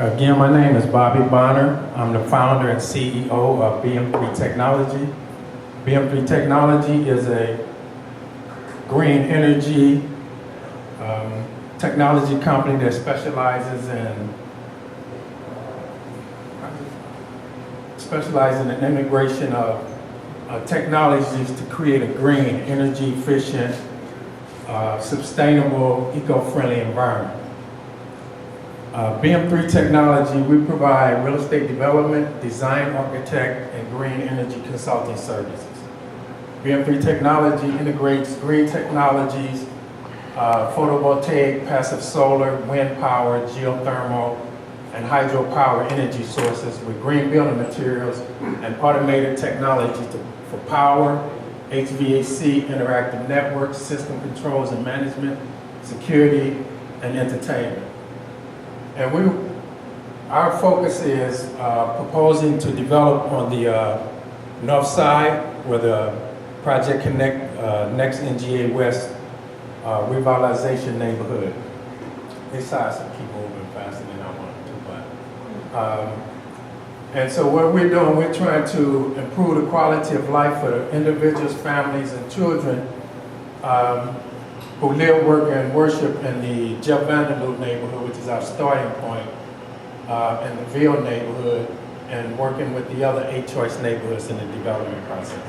Again, my name is Bobby Bonner. I'm the founder and CEO of BM3 Technology. BM3 Technology is a green energy technology company that specializes in the integration of technologies to create a green, energy efficient, sustainable, eco-friendly environment. BM3 Technology, we provide real estate development, design, architect, and green energy consulting services. BM3 Technology integrates green technologies, photovoltaic, passive solar, wind power, geothermal, and hydropower energy sources with green building materials and automated technology for power, HVAC, interactive networks, system controls and management, security, and entertainment. And our focus is proposing to develop on the north side where the Project Connect next NGA West revitalization neighborhood. This side should keep moving faster than I want it to, but. And so what we're doing, we're trying to improve the quality of life for the individuals, families, and children who live, work, and worship in the Jeff Vanderloop neighborhood, which is our starting point, in the Ville neighborhood, and working with the other 8 choice neighborhoods in the development process.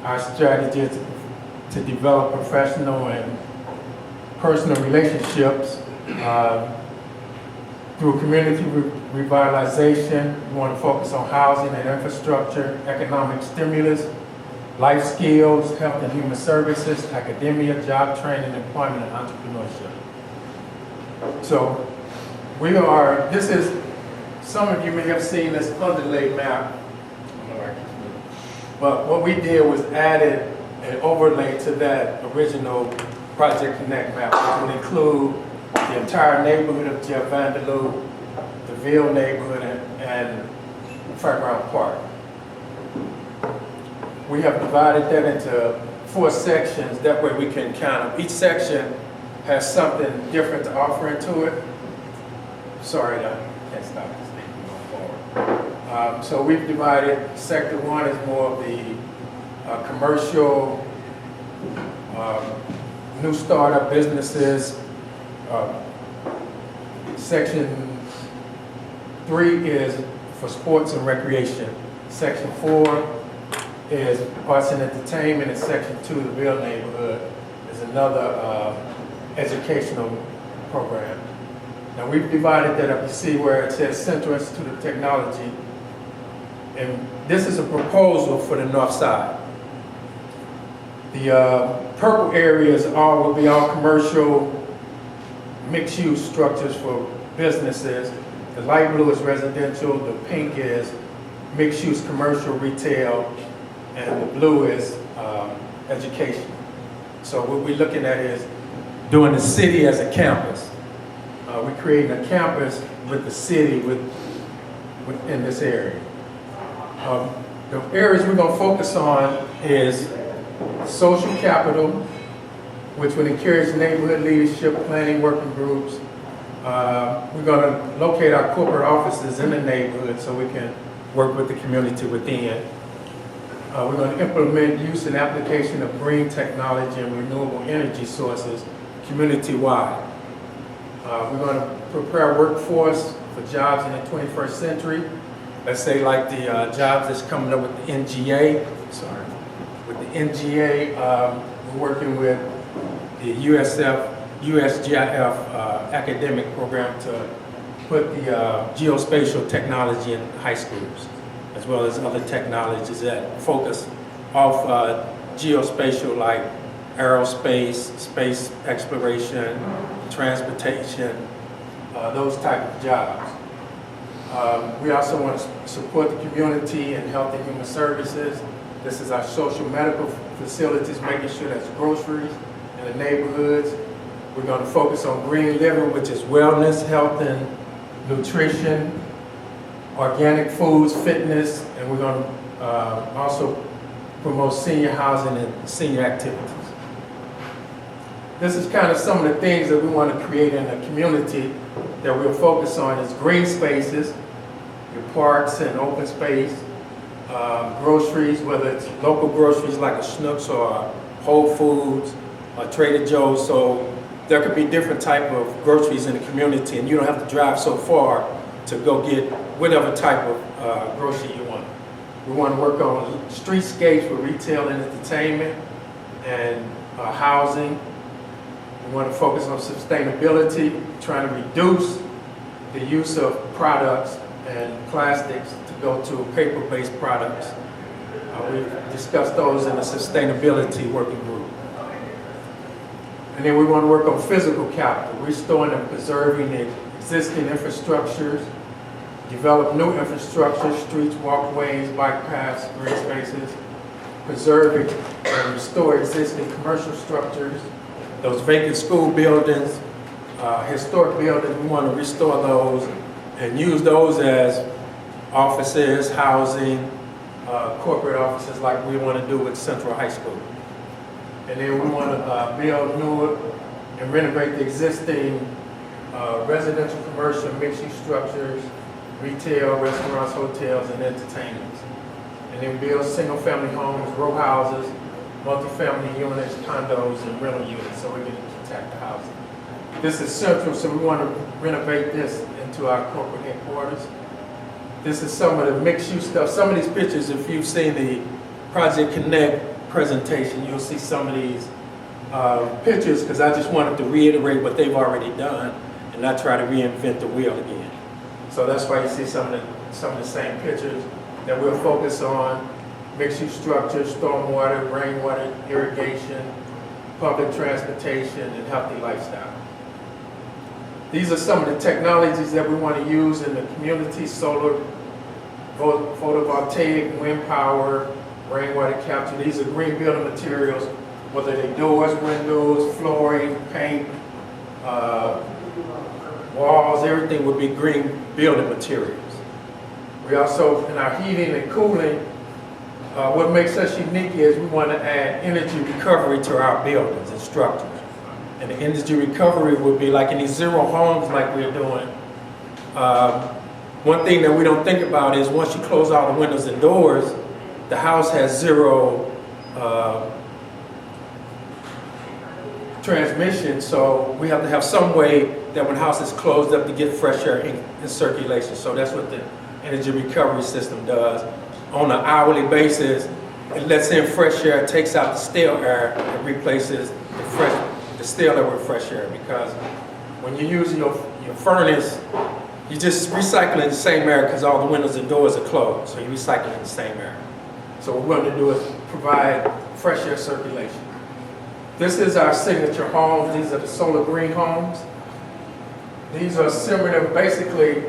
Our strategy is to develop professional and personal relationships through community revitalization. We want to focus on housing and infrastructure, economic stimulus, life skills, health and human services, academia, job training, employment, and entrepreneurship. So some of you may have seen this underlay map, but what we did was added an overlay to that original Project Connect map, which would include the entire neighborhood of Jeff Vanderloop, the Ville neighborhood, and Fairground Park. We have divided that into 4 sections. That way we can kind of, each section has something different to offer into it. Sorry, I can't stop this thing from going forward. So we've divided, sector 1 is more of the commercial, new startup businesses. Section 3 is for sports and recreation. Section 4 is arts and entertainment, and section 2, the Ville neighborhood, is another educational program. Now we've divided that up. You see where it says Central Institute of Technology, and this is a proposal for the north side. The purple areas will be all commercial, mixed-use structures for businesses. The light blue is residential, the pink is mixed-use commercial retail, and the blue is education. So what we're looking at is doing the city as a campus. We're creating a campus with the city within this area. The areas we're going to focus on is social capital, which would encourage neighborhood leadership, planning working groups. We're going to locate our corporate offices in the neighborhood so we can work with the community within. We're going to implement use and application of green technology and renewable energy sources community-wide. We're going to prepare a workforce for jobs in the 21st century. Let's say like the jobs that's coming up with the NGA. With the NGA, we're working with the USGIF academic program to put the geospatial technology in high schools, as well as other technologies that focus off geospatial, like aerospace, space exploration, transportation, those type of jobs. We also want to support the community in health and human services. This is our social medical facilities, making sure there's groceries in the neighborhoods. We're going to focus on green living, which is wellness, health and nutrition, organic foods, fitness, and we're going to also promote senior housing and senior activities. This is kind of some of the things that we want to create in the community that we'll focus on is green spaces, your parks and open space, groceries, whether it's local groceries like a Schnucks or a Whole Foods or Trader Joe's. So there could be different type of groceries in the community, and you don't have to drive so far to go get whatever type of grocery you want. We want to work on streetscapes for retail and entertainment and housing. We want to focus on sustainability, trying to reduce the use of products and plastics to go to paper-based products. We've discussed those in the sustainability working group. And then we want to work on physical capital, restoring and preserving the existing infrastructures, develop new infrastructure, streets, walkways, bike paths, green spaces, preserve and restore existing commercial structures, those vacant school buildings, historic buildings, we want to restore those and use those as offices, housing, corporate offices like we want to do with Central High School. And then we want to build new and renovate the existing residential, commercial, mixed-use structures, retail, restaurants, hotels, and entertainments. And then build single-family homes, row houses, multifamily units, condos, and rental units, so we can protect the housing. This is central, so we want to renovate this into our corporate headquarters. This is some of the mixed-use stuff. Some of these pictures, if you've seen the Project Connect presentation, you'll see some of these pictures, because I just wanted to reiterate what they've already done and not try to reinvent the wheel again. So that's why you see some of the same pictures that we'll focus on: mixed-use structures, stormwater, rainwater, irrigation, public transportation, and healthy lifestyle. These are some of the technologies that we want to use in the community: solar, photovoltaic, wind power, rainwater capture. These are green building materials, whether they're doors, windows, flooring, paint, walls, everything would be green building materials. We also, in our heating and cooling, what makes us unique is we want to add energy recovery to our buildings and structures. And the energy recovery would be like in these zero homes like we're doing. One thing that we don't think about is once you close all the windows and doors, the house has zero transmission, so we have to have some way that when the house is closed up to get fresh air in circulation. So that's what the energy recovery system does. On an hourly basis, it lets in fresh air, takes out the stale air, and replaces the stale air with fresh air. Because when you use your furnace, you just recycling the same air because all the windows and doors are closed. So you're recycling the same air. So what we're going to do is provide fresh air circulation. This is our signature homes. These are the solar green homes. These are similar. Basically,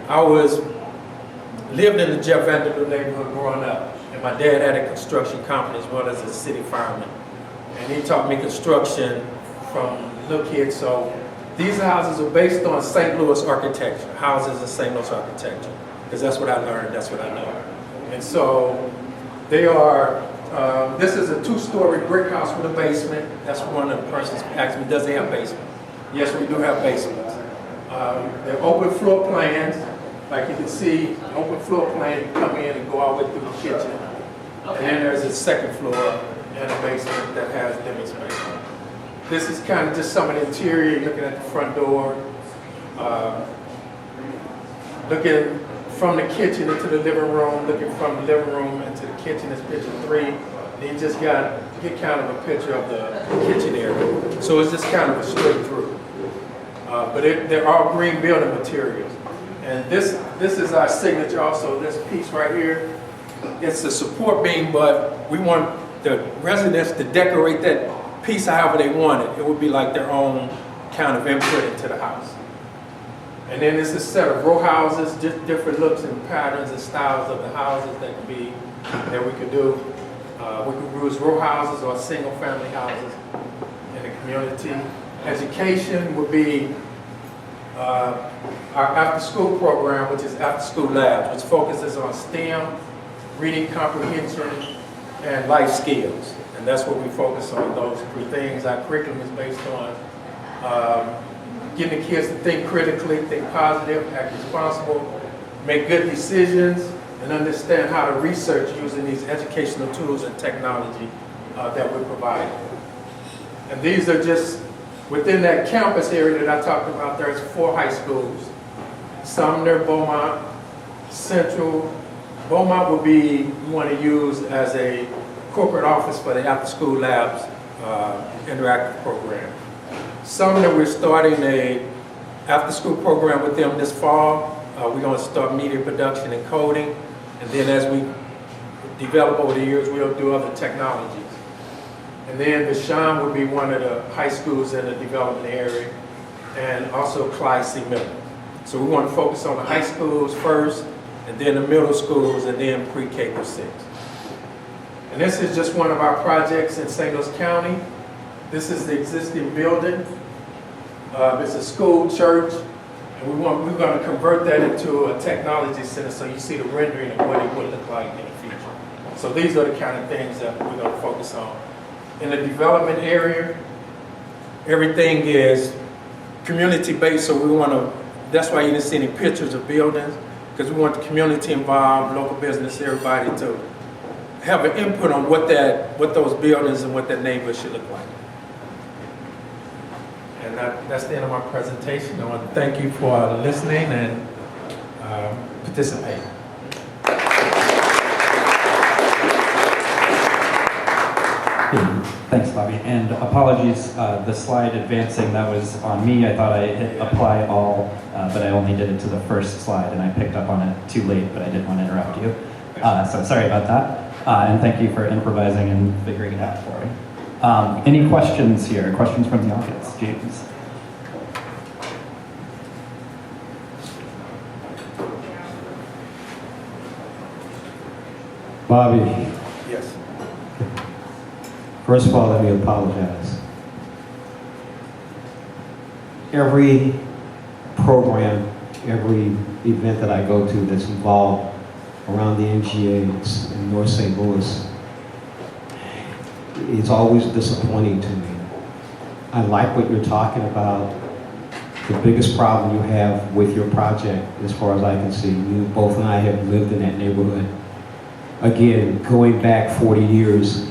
I lived in the Jeff Vanderbilt neighborhood growing up, and my dad had a construction company as well as a city fireman. And he taught me construction from little kid. So these houses are based on St. Louis architecture, houses in St. Louis architecture, because that's what I learned, that's what I know. And so they are, this is a 2-story brick house with a basement. That's one of the persons asked me, does they have basement? Yes, we do have basements. They're open floor plans. Like you can see, open floor plan, you come in and go all the way through the kitchen. And then there's a second floor and a basement that has demonstration. This is kind of just some of the interior, looking at the front door. Looking from the kitchen into the living room, looking from the living room into the kitchen is picture 3. And you just get kind of a picture of the kitchen area. So it's just kind of a straight through. But they're all green building materials. And this is our signature also, this piece right here. It's a support beam, but we want the residents to decorate that piece however they want it. It would be like their own kind of input into the house. And then this is a set of row houses, just different looks and patterns and styles of the houses that we could do. We could use row houses or single family houses in the community. Education would be our after-school program, which is after-school labs, which focuses on STEM, reading comprehension, and life skills. And that's what we focus on, those 3 things. Our curriculum is based on getting the kids to think critically, think positive, act responsible, make good decisions, and understand how to research using these educational tools and technology that we provide. And these are just within that campus area that I talked about. There's 4 high schools: Sumner, Beaumont, Central. Beaumont will be we want to use as a corporate office for the after-school labs interactive program. Sumner, we're starting a after-school program with them this fall. We're going to start media production and coding, and then as we develop over the years, we'll do other technologies. And then Vashon will be one of the high schools in the development area, and also Clyde C. Miller. So we want to focus on the high schools first, and then the middle schools, and then pre-K through 6. And this is just one of our projects in St. Louis County. This is the existing building. It's a school, church, and we're going to convert that into a technology center, so you see the rendering of what it would look like in the future. So these are the kind of things that we're going to focus on. In the development area, everything is community-based, so we want to, that's why you didn't see any pictures of buildings, because we want the community involved, local business, everybody to have an input on what those buildings and what that neighborhood should look like. And that's the end of my presentation. I want to thank you for listening and participating. Thanks, Bobby. And apologies, the slide advancing, that was on me. I thought I hit apply all, but I only did it to the first slide, and I picked up on it too late, but I didn't want to interrupt you. So sorry about that. And thank you for improvising and figuring it out for me. Any questions here? Questions from the audience? James? Bobby, Yes. first of all, let me apologize. Every program, every event that I go to that's involved around the MGAs in North St. Louis, it's always disappointing to me. I like what you're talking about. The biggest problem you have with your project, as far as I can see, you both and I have lived in that neighborhood. Again, going back 40 years,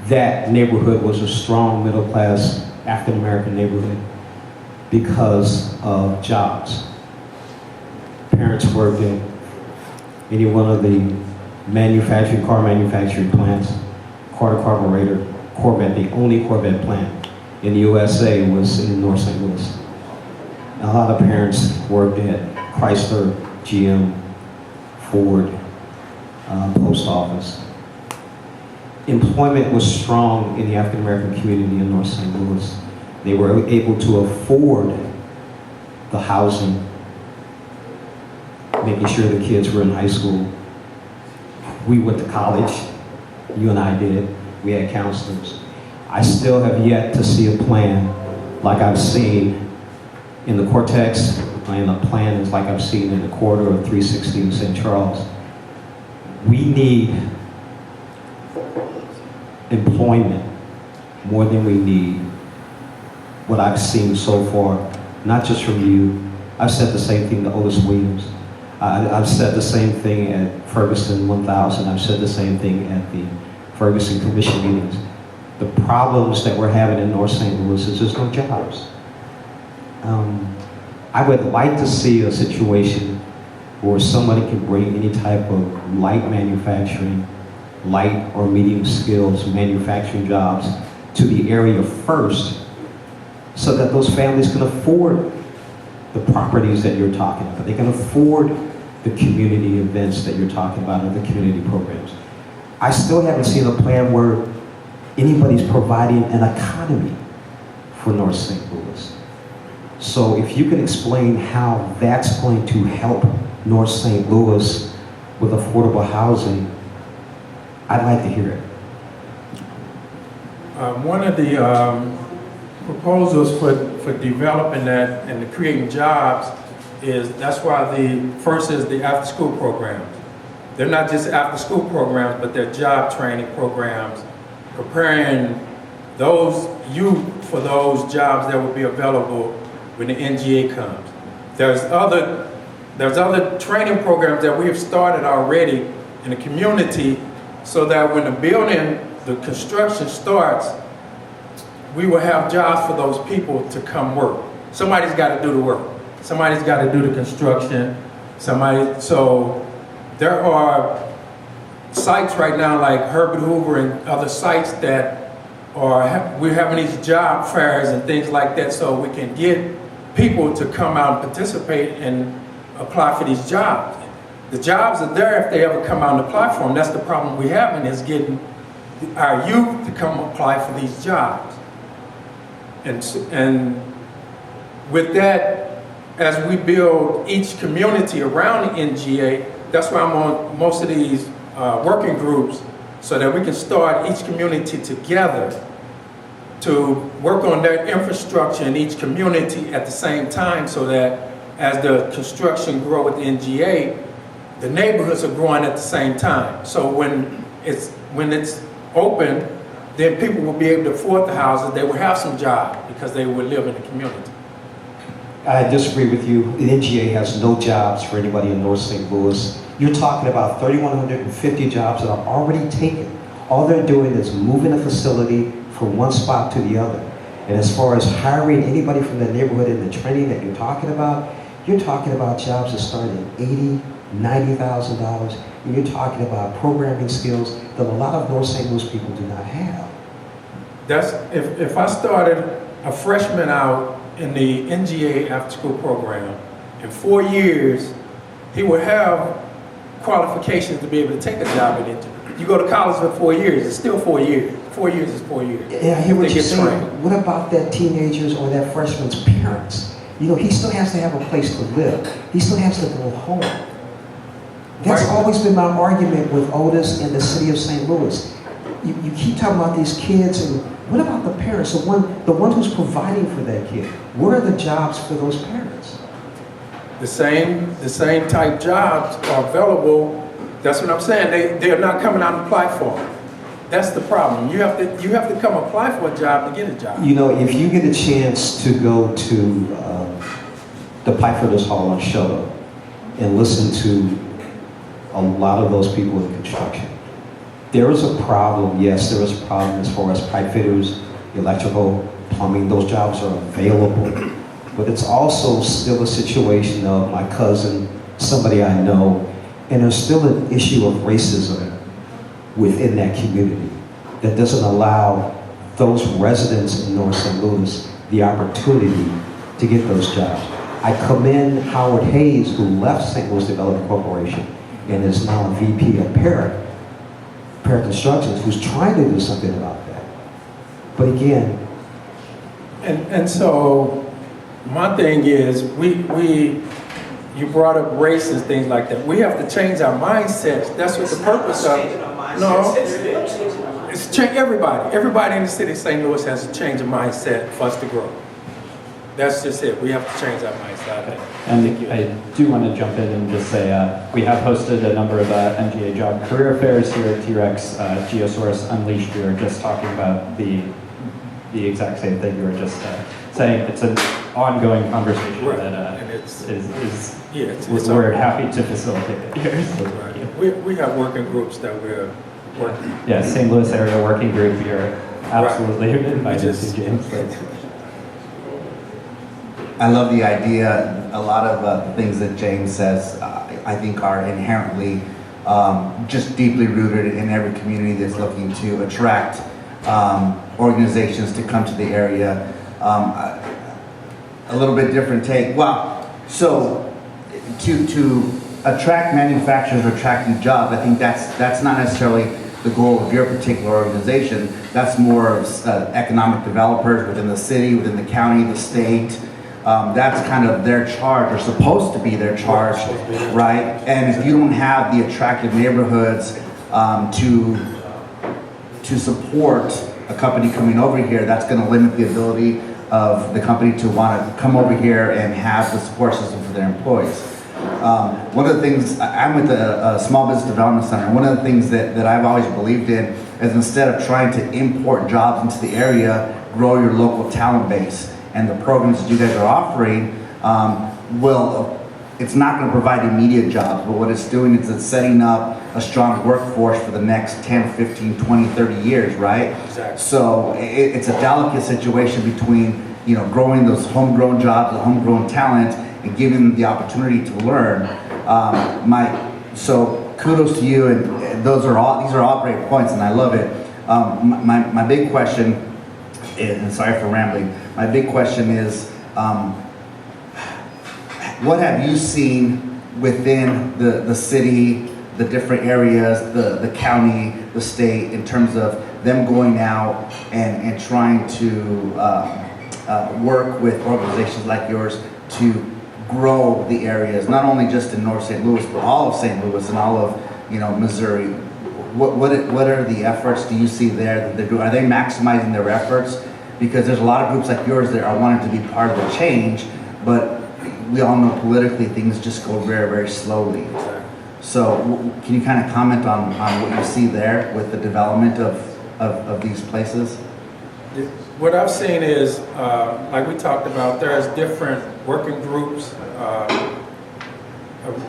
that neighborhood was a strong middle-class African-American neighborhood because of jobs. Parents worked at any one of the car manufacturing plants. Carter Carburetor, Corvette, the only Corvette plant in the USA was in North St. Louis. A lot of parents worked at Chrysler, GM, Ford, post office. Employment was strong in the African American community in North St. Louis. They were able to afford the housing, making sure the kids were in high school. We went to college, you and I did. We had counselors. I still have yet to see a plan like I've seen in the Cortex, and a plan is like I've seen in the corridor of 316 St. Charles. We need employment more than we need what I've seen so far, not just from you. I've said the same thing to Otis Williams. I've said the same thing at Ferguson 1000. I've said the same thing at the Ferguson Commission meetings. The problems that we're having in North St. Louis is just no jobs. I would like to see a situation where somebody can bring any type of light manufacturing, light or medium skills manufacturing jobs to the area first, so that those families can afford the properties that you're talking about. They can afford the community events that you're talking about, or the community programs. I still haven't seen a plan where anybody's providing an economy for North St. Louis. So if you can explain how that's going to help North St. Louis with affordable housing, I'd like to hear it. One of the proposals for developing that and creating jobs is, that's why the first is the after-school programs. They're not just after-school programs, but they're job training programs, preparing those youth for those jobs that will be available when the NGA comes. There's other training programs that we have started already in the community so that when the construction starts, we will have jobs for those people to come work. Somebody's got to do the work. Somebody's got to do the construction. So there are sites right now like Herbert Hoover and other sites that we're having these job fairs and things like that so we can get people to come out and participate and apply for these jobs. The jobs are there if they ever come out and apply for them. That's the problem we're having, is getting our youth to come apply for these jobs. And with that, as we build each community around the NGA, that's why I'm on most of these working groups, so that we can start each community together to work on their infrastructure in each community at the same time, so that as the construction grow with the NGA, the neighborhoods are growing at the same time. So when it's open, then people will be able to afford the houses. They will have some jobs because they will live in the community. I disagree with you. The NGA has no jobs for anybody in North St. Louis. You're talking about 3,150 jobs that are already taken. All they're doing is moving a facility from one spot to the other. And as far as hiring anybody from the neighborhood in the training that you're talking about jobs that start at $80,000, $90,000. And you're talking about programming skills that a lot of North St. Louis people do not have. That's if I started a freshman out in the NGA after-school program, in 4 years, he would have qualifications to be able to take a job in it. You go to college for 4 years, it's still 4 years. 4 years is 4 years. Yeah, I hear what you're saying. What about that teenager's or that freshman's parents? You know, he still has to have a place to live. He still has to go home. That's always been my argument with Otis and the city of St. Louis. You keep talking about these kids, and what about the parents, the one who's providing for that kid? Where are the jobs for those parents? The same type jobs are available. That's what I'm saying. They're not coming out and apply for them. That's the problem. You have to come apply for a job to get a job. You know, if you get a chance to go to the Pipefitters Hall on Shoto and listen to a lot of those people in construction, there is a problem. Yes, there is a problem as far as pipe fitters, electrical, plumbing. Those jobs are available. But it's also still a situation of my cousin, somebody I know, and there's still an issue of racism within that community that doesn't allow those residents in North St. Louis the opportunity to get those jobs. I commend Howard Hayes, who left St. Louis Development Corporation and is now a VP of Parent Constructions, who's trying to do something about that. But again, and so my thing is, you brought up race and things like that. We have to change our mindsets. That's what the purpose of. No, it's change everybody. Everybody in the city of St. Louis has to change a mindset for us to grow. That's just it. We have to change our mindset. And I do want to jump in and just say we have hosted a number of NGA job career fairs here at T-Rex, Geosource Unleashed. We were just talking about the exact same thing you were just saying. It's an ongoing conversation Right. that And we're happy to facilitate it here. So, right. yeah. We have working groups that we're working. Yeah, St. Louis area working group. You're absolutely invited to, James. I love the idea. A lot of things that James says, I think are inherently just deeply rooted in every community that's looking to attract organizations to come to the area. A little bit different take. Wow. So to attract manufacturers or attract new jobs, I think that's not necessarily the goal of your particular organization. That's more of economic developers within the city, within the county, the state. That's kind of their charge, or supposed to be their charge, right? And if you don't have the attractive neighborhoods to support a company coming over here, that's going to limit the ability of the company to want to come over here and have the support system for their employees. One of the things, I'm with a small business development center, and one of the things that I've always believed in is, instead of trying to import jobs into the area, grow your local talent base. And the programs that you guys are offering it's not going to provide immediate jobs, but what it's doing is it's setting up a strong workforce for the next 10, 15, 20, 30 years, right? Exactly. So it's a delicate situation between, growing those homegrown jobs, the homegrown talent, and giving them the opportunity to learn. So kudos to you, and these are all great points, and I love it. My big question is, and sorry for rambling, my big question is, what have you seen within the city, the different areas, the county, the state, in terms of them going out and trying to work with organizations like yours to grow the areas, not only just in North St. Louis, but all of St. Louis and all of Missouri? What are the efforts do you see there that they're doing? Are they maximizing their efforts? Because there's a lot of groups like yours that are wanting to be part of the change, but we all know politically things just go very, very slowly. So can you kind of comment on what you see there with the development of these places? What I've seen is, like we talked about, there's different working groups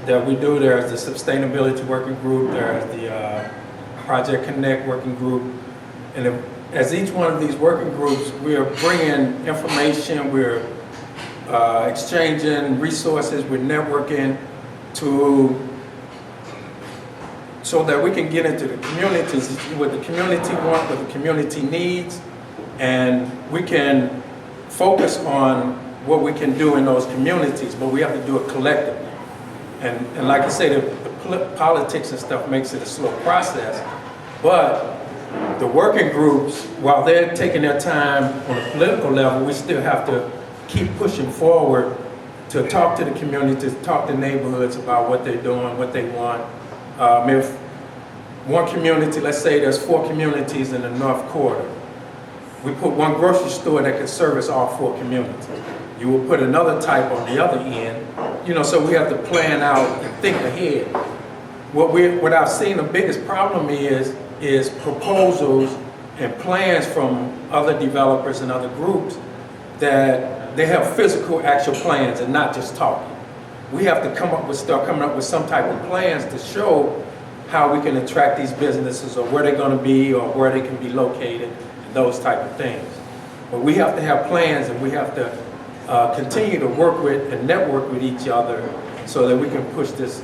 that we do. There's the Sustainability Working Group, there's the Project Connect Working Group, and as each one of these working groups, we are bringing information, we're exchanging resources, we're networking so that we can get into the communities, what the community wants, what the community needs, and we can focus on what we can do in those communities, but we have to do it collectively. And like I say, the politics and stuff makes it a slow process, but the working groups, while they're taking their time on a political level, we still have to keep pushing forward to talk to the communities, talk to neighborhoods about what they're doing, what they want. If one community, let's say there's 4 communities in the North Quarter, we put one grocery store that could service all 4 communities. You will put another type on the other end, so we have to plan out and think ahead. What I've seen the biggest problem is proposals and plans from other developers and other groups that they have physical actual plans and not just talking. We have to start coming up with some type of plans to show how we can attract these businesses, or where they're going to be, or where they can be located, and those type of things. But we have to have plans, and we have to continue to work with and network with each other so that we can push this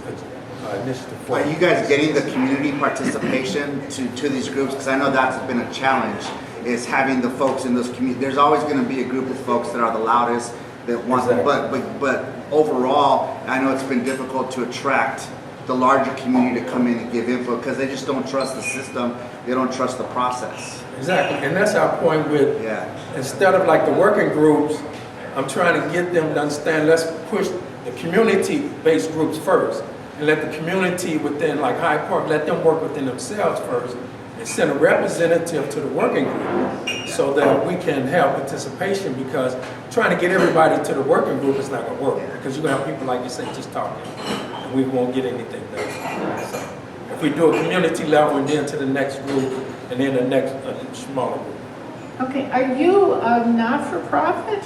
initiative forward. Are you guys getting the community participation to these groups? Because I know that's been a challenge, is having the folks in those communities. There's always going to be a group of folks that are the loudest, that want, Exactly. but overall, I know it's been difficult to attract the larger community to come in and give input, because they just don't trust the system, they don't trust the process. Exactly, and that's our point with, instead of like the working groups, I'm trying to get them to understand, let's push the community-based groups first, and let the community within, like Hyde Park, let them work within themselves first, and send a representative to the working group so that we can have participation, because trying to get everybody to the working group is not going to work, because you're going to have people, like you said, just talking, and we won't get anything done. So if we do a community level and then to the next group, and then the next smaller group. Okay, are you a not-for-profit?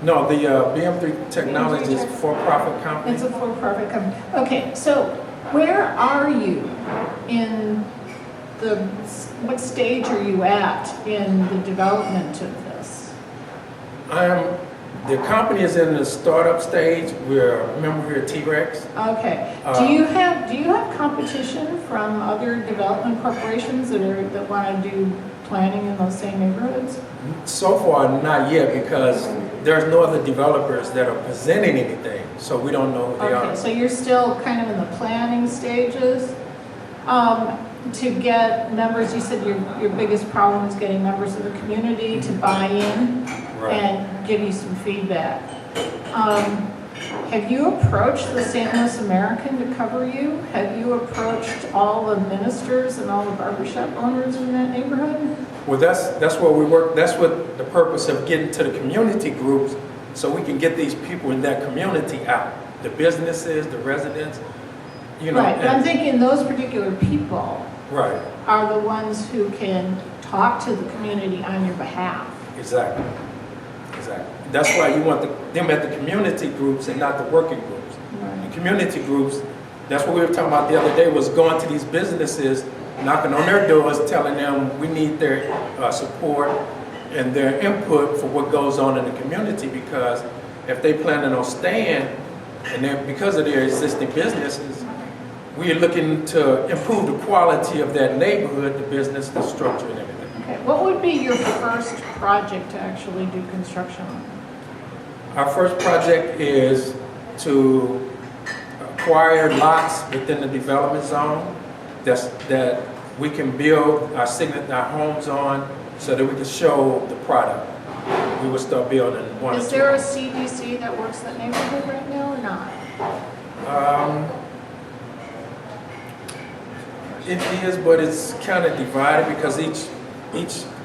No, the BM3 Technologies is a for-profit company. It's a for-profit company. Okay, so where are you in what stage are you at in the development of this? The company is in the startup stage. We're a member here at T-Rex. Okay. Do you have competition from other development corporations that want to do planning in those same neighborhoods? So far, not yet, because there's no other developers that are presenting anything, so we don't know who they are. Okay, so you're still kind of in the planning stages. To get members, you said your biggest problem is getting members of the community to buy in and give you some feedback. Have you approached the St. Louis American to cover you? Have you approached all the ministers and all the barbershop owners in that neighborhood? Well, that's where we work. That's what the purpose of getting to the community groups, so we can get these people in that community out. The businesses, the residents, Right, but I'm thinking those particular people right. are the ones who can talk to the community on your behalf. Exactly. Exactly. That's why you want them at the community groups and not the working groups. The community groups, that's what we were talking about the other day, was going to these businesses, knocking on their doors, telling them we need their support and their input for what goes on in the community, because if they planning on staying, and then because of their existing businesses, we are looking to improve the quality of that neighborhood, the business, the structure, and everything. Okay, what would be your first project to actually do construction on? Our first project is to acquire lots within the development zone that we can build our homes on, so that we can show the product. We will start building one or Is two. there a CDC that works that neighborhood right now or not? It is, but it's kind of divided because each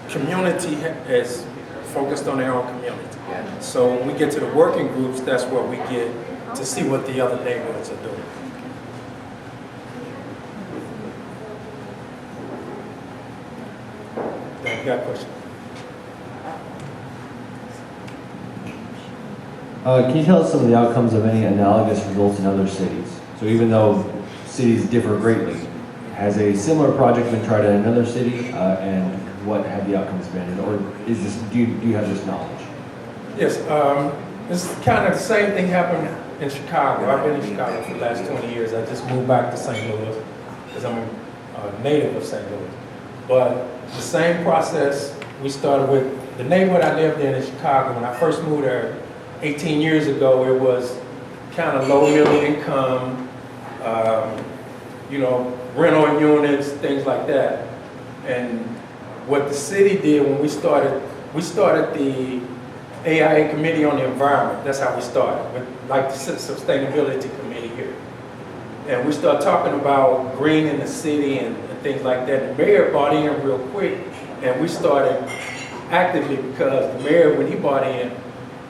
community is focused on their own community. So when we get to the working groups, that's where we get to see what the other neighborhoods are doing. You got a question? Can you tell us some of the outcomes of any analogous results in other cities? So even though cities differ greatly, has a similar project been tried in another city, and what have the outcomes been? Or is this, do you have this knowledge? Yes, it's kind of the same thing happened in Chicago. I've been in Chicago for the last 20 years. I just moved back to St. Louis because I'm a native of St. Louis. But the same process, we started with the neighborhood I lived in Chicago. When I first moved there 18 years ago, it was kind of low middle income, rental units, things like that. And what the city did when we started the AIA Committee on the Environment. That's how we started, with like the Sustainability Committee here. And we started talking about green in the city and things like that. The mayor bought in real quick, and we started actively because the mayor, when he bought in,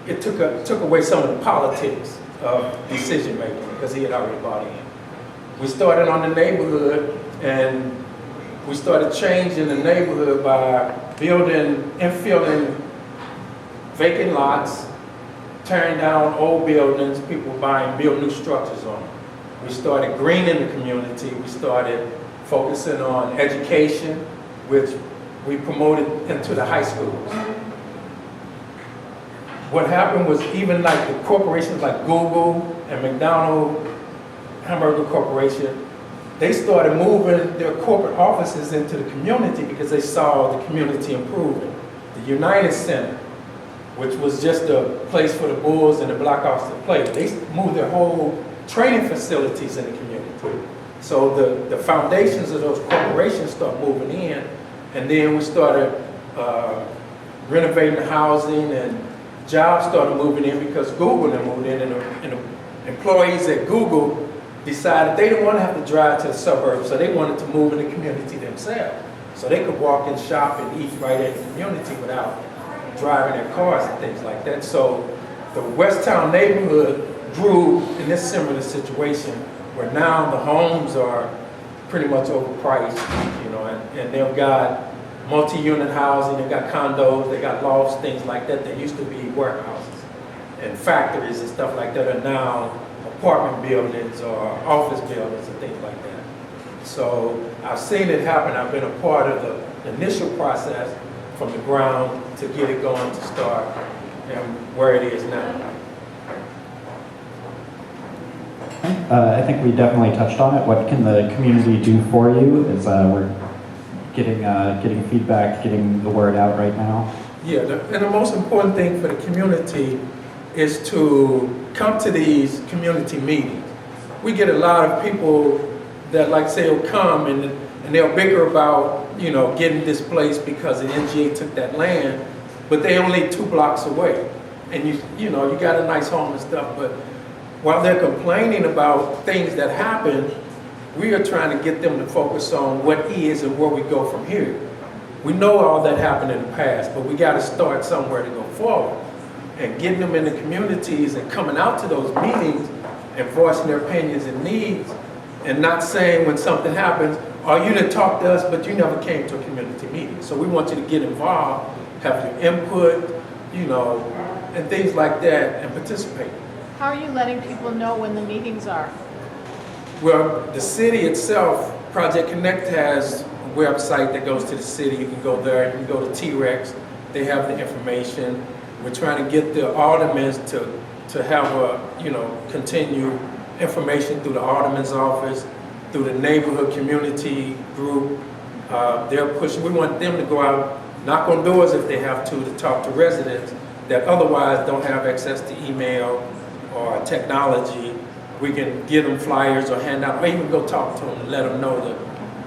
it took away some of the politics of decision making because he had already bought in. We started on the neighborhood, and we started changing the neighborhood by building, infilling vacant lots, tearing down old buildings, people build new structures on them. We started greening the community. We started focusing on education, which we promoted into the high schools. What happened was even like the corporations like Google and McDonald's, Hamburger Corporation, they started moving their corporate offices into the community because they saw the community improving. The United Center, which was just a place for the Bulls and the Blackhawks to play, they moved their whole training facilities in the community. So the foundations of those corporations start moving in, and then we started renovating the housing, and jobs started moving in because Google had moved in, and the employees at Google decided they didn't want to have to drive to the suburbs, so they wanted to move in the community themselves. So they could walk and shop and eat right in the community without driving their cars and things like that. So the West Town neighborhood grew in this similar situation where now the homes are pretty much overpriced, and they've got multi-unit housing, they've got condos, they got lofts, things like that. They used to be warehouses and factories and stuff like that are now apartment buildings or office buildings and things like that. So I've seen it happen. I've been a part of the initial process from the ground to get it going to start and where it is now. I think we definitely touched on it. What can the community do for you? Is we're getting feedback, getting the word out right now. Yeah, and the most important thing for the community is to come to these community meetings. We get a lot of people that, like say, will come and they'll bicker about, getting displaced because the NGA took that land, but they only 2 blocks away. And you got a nice home and stuff, but while they're complaining about things that happen, we are trying to get them to focus on what is and where we go from here. We know all that happened in the past, but we got to start somewhere to go forward. And getting them in the communities and coming out to those meetings and voicing their opinions and needs, and not saying when something happens, oh, you didn't talk to us, but you never came to a community meeting. So we want you to get involved have your input, you know, and things like that, and participate. How are you letting people know when the meetings are? Well, the city itself, Project Connect has a website that goes to the city. You can go there, you can go to T-Rex, they have the information. We're trying to get the aldermen to have a, you know, continue information through the alderman's office, through the neighborhood community group. They're pushing, we want them to go out, knock on doors if they have to talk to residents that otherwise don't have access to email or technology. We can give them flyers or hand out, or even go talk to them and let them know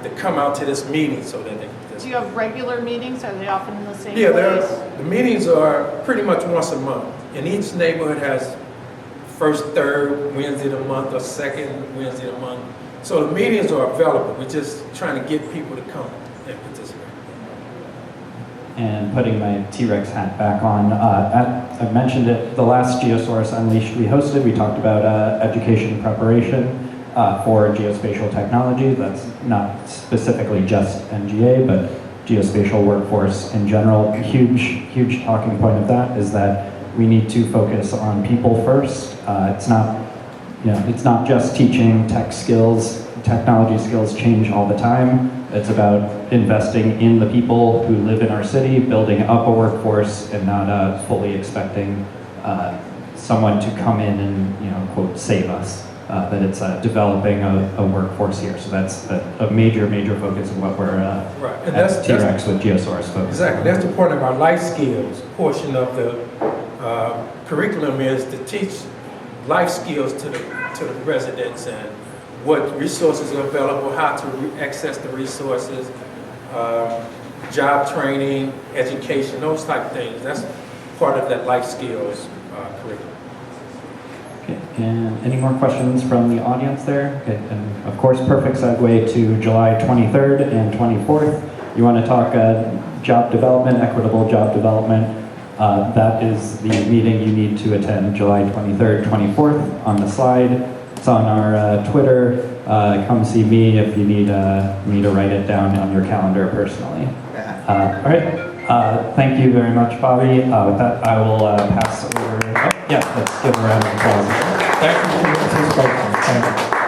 to come out to this meeting so that they can participate. Do you have regular meetings? Are they often in the same Yeah, place? the meetings are pretty much once a month, and each neighborhood has first, third Wednesday of the month or second Wednesday of the month. So the meetings are available. We're just trying to get people to come and participate. And putting my T-Rex hat back on, I mentioned it, the last Geosaurus Unleashed we hosted, we talked about education preparation for geospatial technology. That's not specifically just NGA, but geospatial workforce in general. Huge talking point of that is that we need to focus on people first. It's not just teaching tech skills. Technology skills change all the time. It's about investing in the people who live in our city, building up a workforce, and not fully expecting someone to come in and, you know, quote, save us. That it's developing a workforce here. So that's a major focus of what we're Right, and at T-Rex with Geosaurus focused. Exactly, that's the point of our life skills portion of the curriculum is to teach life skills to the residents and what resources are available, how to access the resources, job training, education, those type of things. That's part of that life skills curriculum. Okay, and any more questions from the audience there? Okay, and of course, perfect segue to July 23rd and 24th. You want to talk job development, equitable job development. That is the meeting you need to attend July 23rd, 24th on the slide. It's on our Twitter. Come see me if you need me to write it down on your calendar personally. All right. Thank you very much, Bobby. With that, I will pass over. Oh, yeah, let's give a round of applause. Thank you. Thank you.